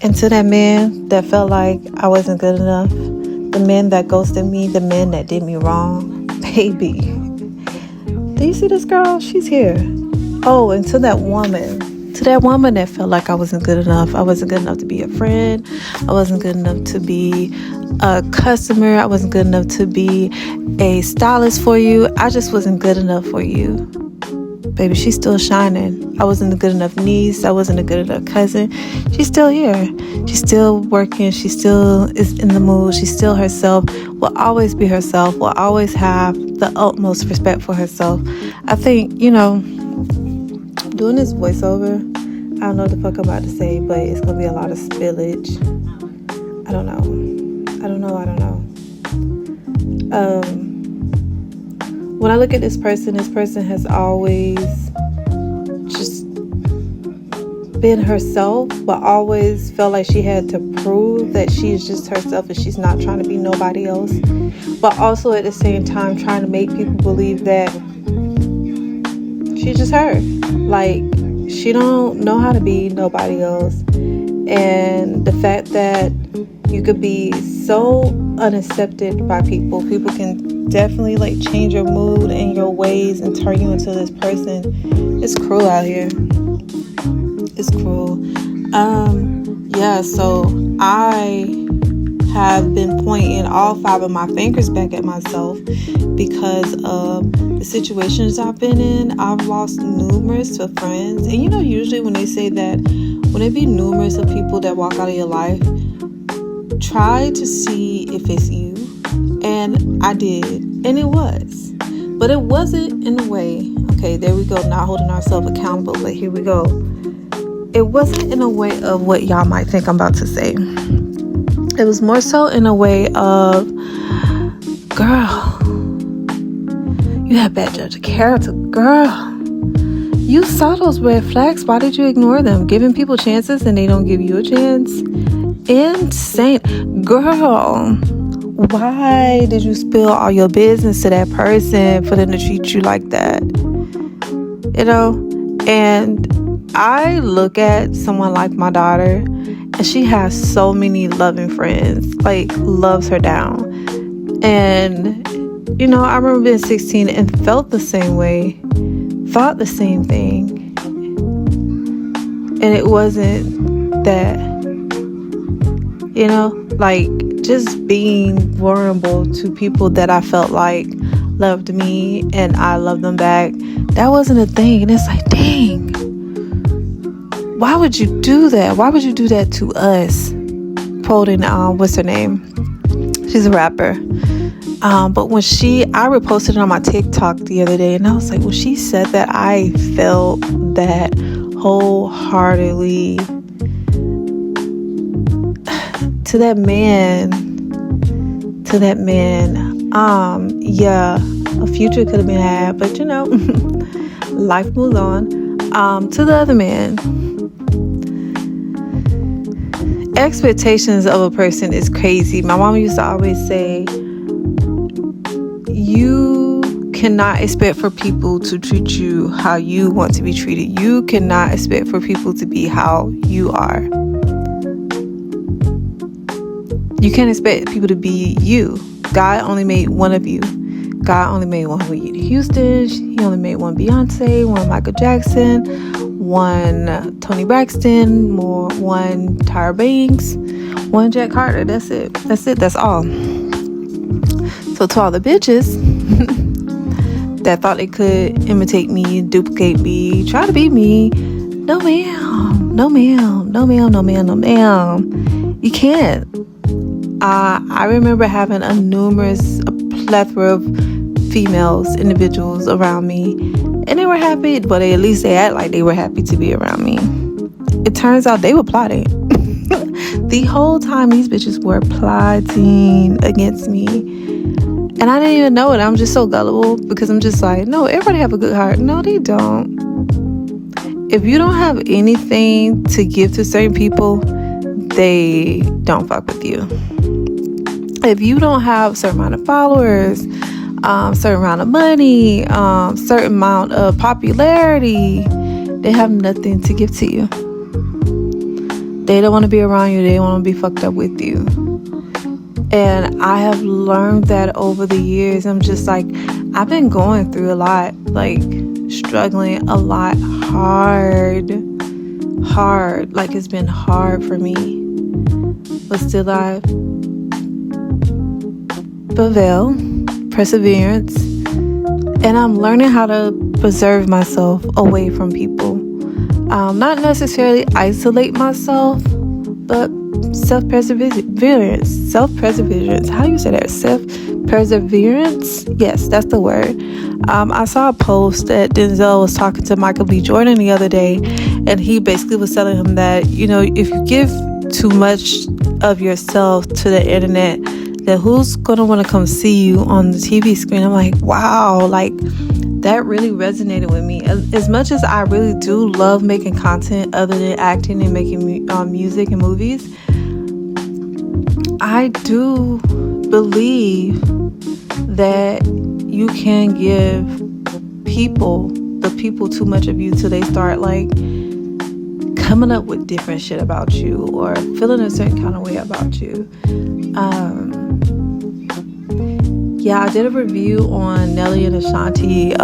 And to that man that felt like I wasn't good enough, the man that ghosted me, the man that did me wrong, baby, do you see this girl? She's here. Oh, and to that woman that felt like I wasn't good enough. I wasn't good enough to be a friend. I wasn't good enough to be a customer. I wasn't good enough to be a stylist for you. I just wasn't good enough for you. Baby, she's still shining. I wasn't a good enough niece. I wasn't a good enough cousin. She's still here. She's still working. She still is in the mood. She's still herself. Will always be herself. Will always have the utmost respect for herself. I think, doing this voiceover, I don't know what the fuck I'm about to say, but it's going to be a lot of spillage. I don't know. When I look at this person has always just been herself, but always felt like she had to prove that she is just herself and she's not trying to be nobody else. But also at the same time trying to make people believe that she's just her. Like, she don't know how to be nobody else. And the fact that you could be so unaccepted by people can definitely like change your mood and your ways and turn you into this person. It's cruel out here. It's cruel. So I have been pointing all 5 of my fingers back at myself because of the situations I've been in. I've lost numerous of friends. And usually when they say that, when it be numerous of people that walk out of your life, try to see if it's you. And I did. And it was. But it wasn't in a way, okay, there we go, not holding ourselves accountable, but here we go. It wasn't in a way of what y'all might think I'm about to say. It was more so in a way of, girl, you have bad judge of character. Girl, you saw those red flags. Why did you ignore them? Giving people chances and they don't give you a chance? Insane. Girl, why did you spill all your business to that person for them to treat you like that? And I look at someone like my daughter, and she has so many loving friends, like loves her down. And, I remember being 16 and felt the same way, thought the same thing. And it wasn't that, like just being vulnerable to people that I felt like loved me and I loved them back. That wasn't a thing. And it's like, dang. Why would you do that? Why would you do that to us? Quoting, what's her name? She's a rapper. But when I reposted it on my TikTok the other day, and I was like, when she said that, I felt that wholeheartedly. To that man, a future could have been had, but life moves on. To the other man, expectations of a person is crazy. My mom used to always say, you cannot expect for people to treat you how you want to be treated. You cannot expect for people to be how you are. You can't expect people to be you. God only made one of you. God only made one Whitney Houston. He only made one Beyonce, one Michael Jackson, one Toni Braxton, one Tyra Banks, one Jack Carter. That's it. That's all. So to all the bitches that thought they could imitate me, duplicate me, try to be me, no ma'am. You can't. I remember having a plethora of individuals around me, and they were happy, but at least they act like they were happy to be around me. It turns out they were plotting. The whole time these bitches were plotting against me, and I didn't even know it. I'm just so gullible because I'm just like, no, everybody have a good heart. No, they don't. If you don't have anything to give to certain people, they don't fuck with you. If you don't have a certain amount of followers, certain amount of money, certain amount of popularity, they have nothing to give to you. They don't want to be around you. They don't want to be fucked up with you. And I have learned that over the years. I'm just like, I've been going through a lot, like struggling a lot, hard. Like, it's been hard for me, but still I prevail, perseverance, and I'm learning how to preserve myself away from people. Not necessarily isolate myself, but self-perseverance. How do you say that? Self-perseverance? Yes, that's the word. I saw a post that Denzel was talking to Michael B. Jordan the other day, and he basically was telling him that, if you give too much of yourself to the internet, then who's going to want to come see you on the TV screen? I'm like, wow, like, that really resonated with me. As much as I really do love making content other than acting and making music and movies, I do believe that you can give the people too much of you till they start like coming up with different shit about you or feeling a certain kind of way about you. I did a review on Nelly and Ashanti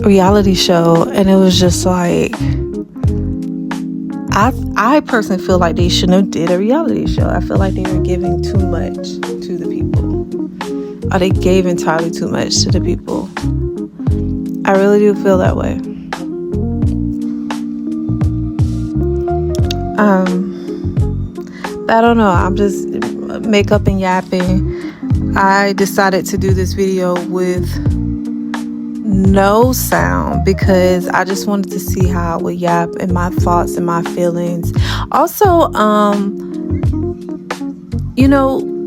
reality show, and it was just like, I personally feel like they shouldn't have did a reality show. I feel like they were giving too much to the people, or they gave entirely too much to the people. I really do feel that way. I don't know. I'm just makeup and yapping. I decided to do this video with no sound because I just wanted to see how I would yap and my thoughts and my feelings. Also,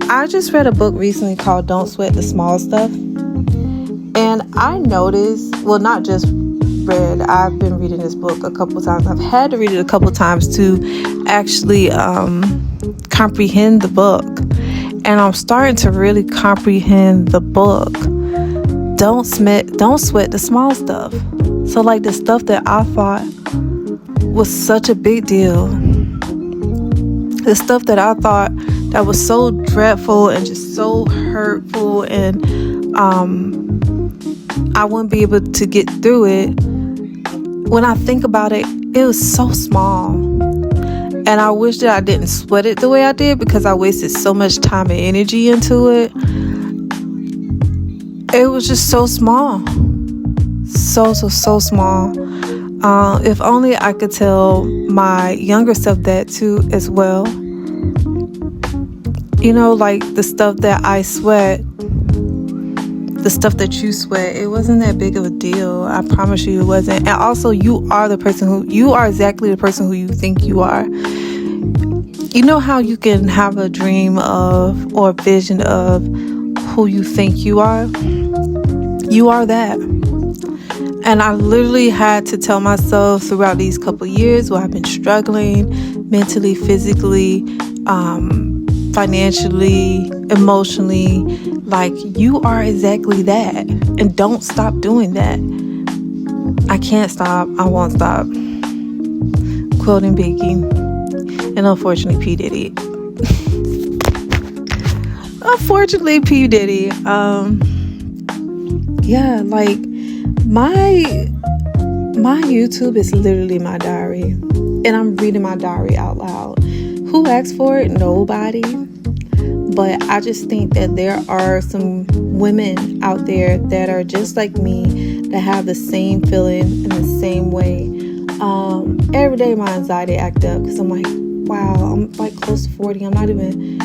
I just read a book recently called Don't Sweat the Small Stuff. And I noticed, well, not just read, I've been reading this book a couple times. I've had to read it a couple times to actually comprehend the book. And I'm starting to really comprehend the book. Don't sweat the small stuff. So like the stuff that I thought was such a big deal, the stuff that I thought that was so dreadful and just so hurtful, and I wouldn't be able to get through it. When I think about it, it was so small. And I wish that I didn't sweat it the way I did because I wasted so much time and energy into it. It was just so small. So small. If only I could tell my younger self that too as well. Like the stuff that I sweat, the stuff that you sweat, it wasn't that big of a deal. I promise you it wasn't. And also, you are exactly the person who you think you are. You know how you can have a dream of or a vision of who you think you are? You are that. And I literally had to tell myself throughout these couple years where I've been struggling mentally, physically, financially, emotionally, like, you are exactly that. And don't stop doing that. I can't stop. I won't stop. Quoting Biggie. And unfortunately, P. Diddy. Like, my YouTube is literally my diary. And I'm reading my diary out loud. Who asked for it? Nobody. But I just think that there are some women out there that are just like me, that have the same feeling in the same way. Every day my anxiety act up because I'm like, wow, I'm like close to 40. I'm not even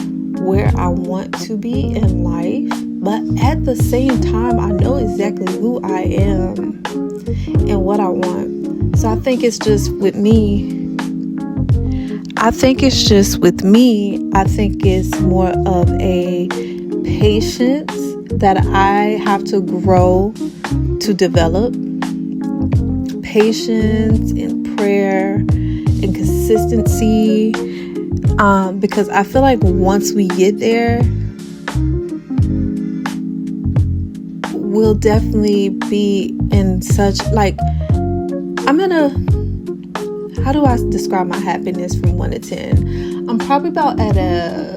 where I want to be in life. But at the same time, I know exactly who I am and what I want. So I think it's just with me. I think it's more of a patience that I have to grow to develop. Patience and prayer and consistency. Because I feel like once we get there, we'll definitely be in such, like, how do I describe my happiness from 1 to 10? I'm probably about at a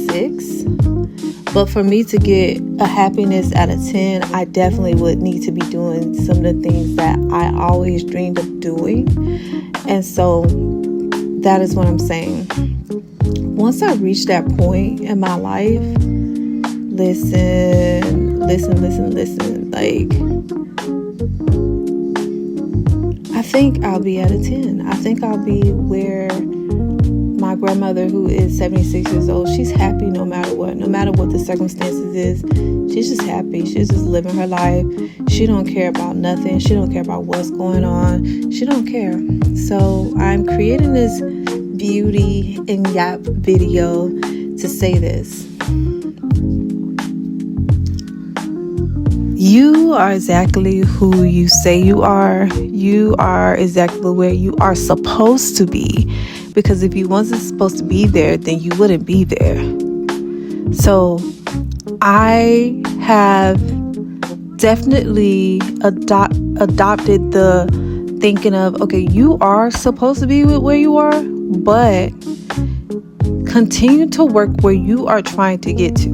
6. But for me to get a happiness out of 10, I definitely would need to be doing some of the things that I always dreamed of doing. And so that is what I'm saying. Once I reach that point in my life, listen. Like, I think I'll be at a 10. I think I'll be where my grandmother, who is 76 years old, she's happy no matter what the circumstances is. She's just happy. She's just living her life. She don't care about nothing. She don't care about what's going on. She don't care. So I'm creating this beauty and yap video to say this. You are exactly who you say you are. You are exactly where you are supposed to be. Because if you wasn't supposed to be there, then you wouldn't be there. So I have definitely adopted the thinking of, okay, you are supposed to be where you are, but continue to work where you are trying to get to.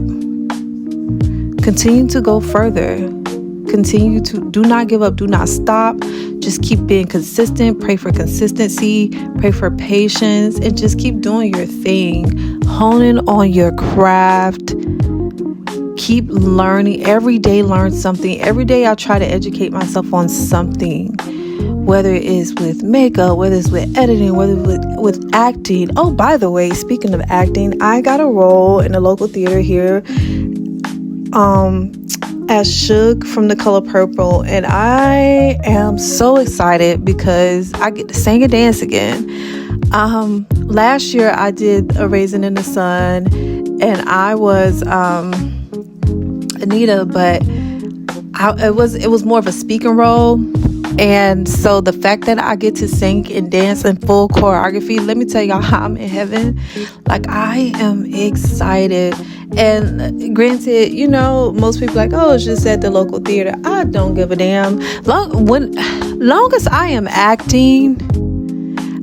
Continue to go further. Continue to do not give up. Do not stop. Just keep being consistent. Pray for consistency. Pray for patience. And just keep doing your thing. Honing on your craft. Keep learning. Every day learn something. Every day I try to educate myself on something. Whether it is with makeup, whether it's with editing, whether it's with acting. Oh, by the way, speaking of acting, I got a role in a local theater here. As Suge from The Color Purple, and I am so excited because I get to sing and dance again. Last year I did A Raisin in the Sun, and I was Anita, but it was more of a speaking role. And so the fact that I get to sing and dance in full choreography, let me tell y'all, I'm in heaven. Like, I am excited. And granted, you know, most people like, oh, it's just at the local theater. I don't give a damn. Long as I am acting,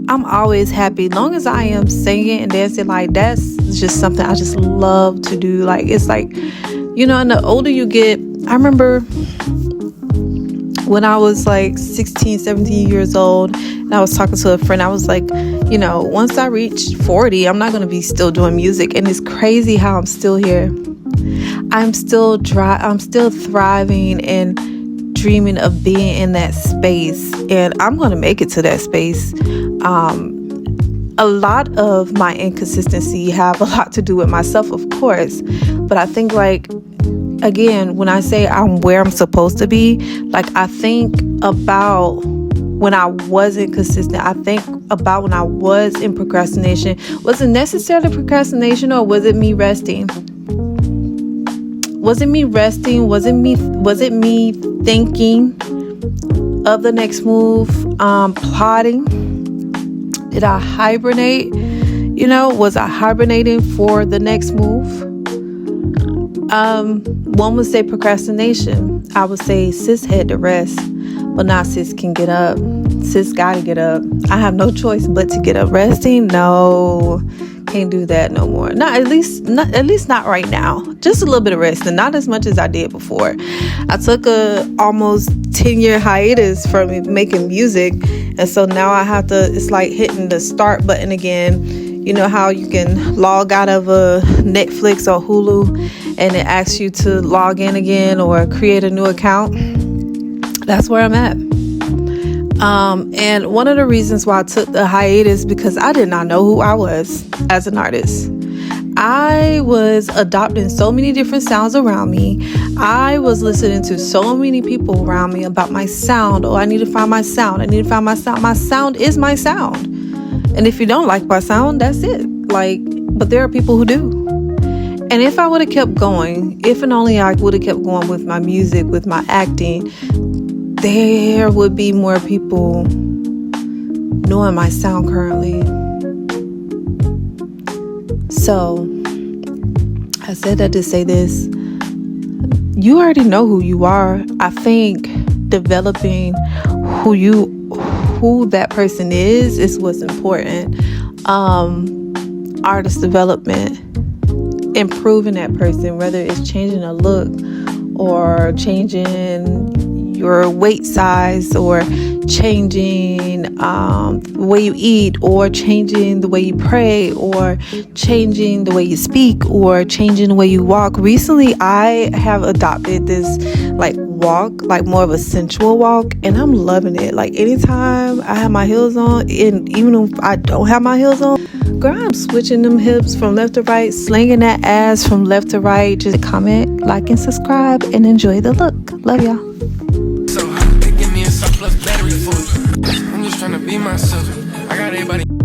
I'm always happy. Long as I am singing and dancing, like, that's just something I just love to do. Like, it's like, you know, and the older you get, I remember when I was like 16, 17 years old, and I was talking to a friend, I was like, you know, once I reach 40, I'm not going to be still doing music. And it's crazy how I'm still here. I'm still thriving and dreaming of being in that space. And I'm going to make it to that space. A lot of my inconsistency have a lot to do with myself, of course. But I think, like, again, when I say I'm where I'm supposed to be, like, I think about when I wasn't consistent. I think about when I was in procrastination. Was it necessarily procrastination, or was it me resting? Was it me resting? Was it me thinking of the next move? Plotting? Did I hibernate? You know, was I hibernating for the next move? One would say procrastination. I would say sis had to rest, but now sis can get up. Sis gotta get up. I have no choice but to get up. Resting? No, can't do that no more. At least not right now. Just a little bit of resting, not as much as I did before. I took a almost 10-year hiatus from making music, and so now I have to. It's like hitting the start button again. You know how you can log out of a Netflix or Hulu and it asks you to log in again or create a new account? That's where I'm at. And one of the reasons why I took the hiatus, because I did not know who I was as an artist. I was adopting so many different sounds around me. I was listening to so many people around me about my sound. Oh, I need to find my sound. I need to find my sound. My sound is my sound. And if you don't like my sound, that's it. Like, but there are people who do. And if I would have kept going, if and only I would have kept going with my music, with my acting, there would be more people knowing my sound currently. So I said that to say this. You already know who you are. I think developing who who that person is what's important. Artist development, improving that person, whether it's changing a look or changing your weight size or changing the way you eat or changing the way you pray or changing the way you speak or changing the way you walk. Recently, I have adopted this walk, more of a sensual walk, and I'm loving it. Anytime I have my heels on, and even if I don't have my heels on, girl, I'm switching them hips from left to right, slinging that ass from left to right. Just comment, like, and subscribe, and enjoy the look. Love y'all. So they give me a surplus battery full. I'm just trying to be myself. I got everybody.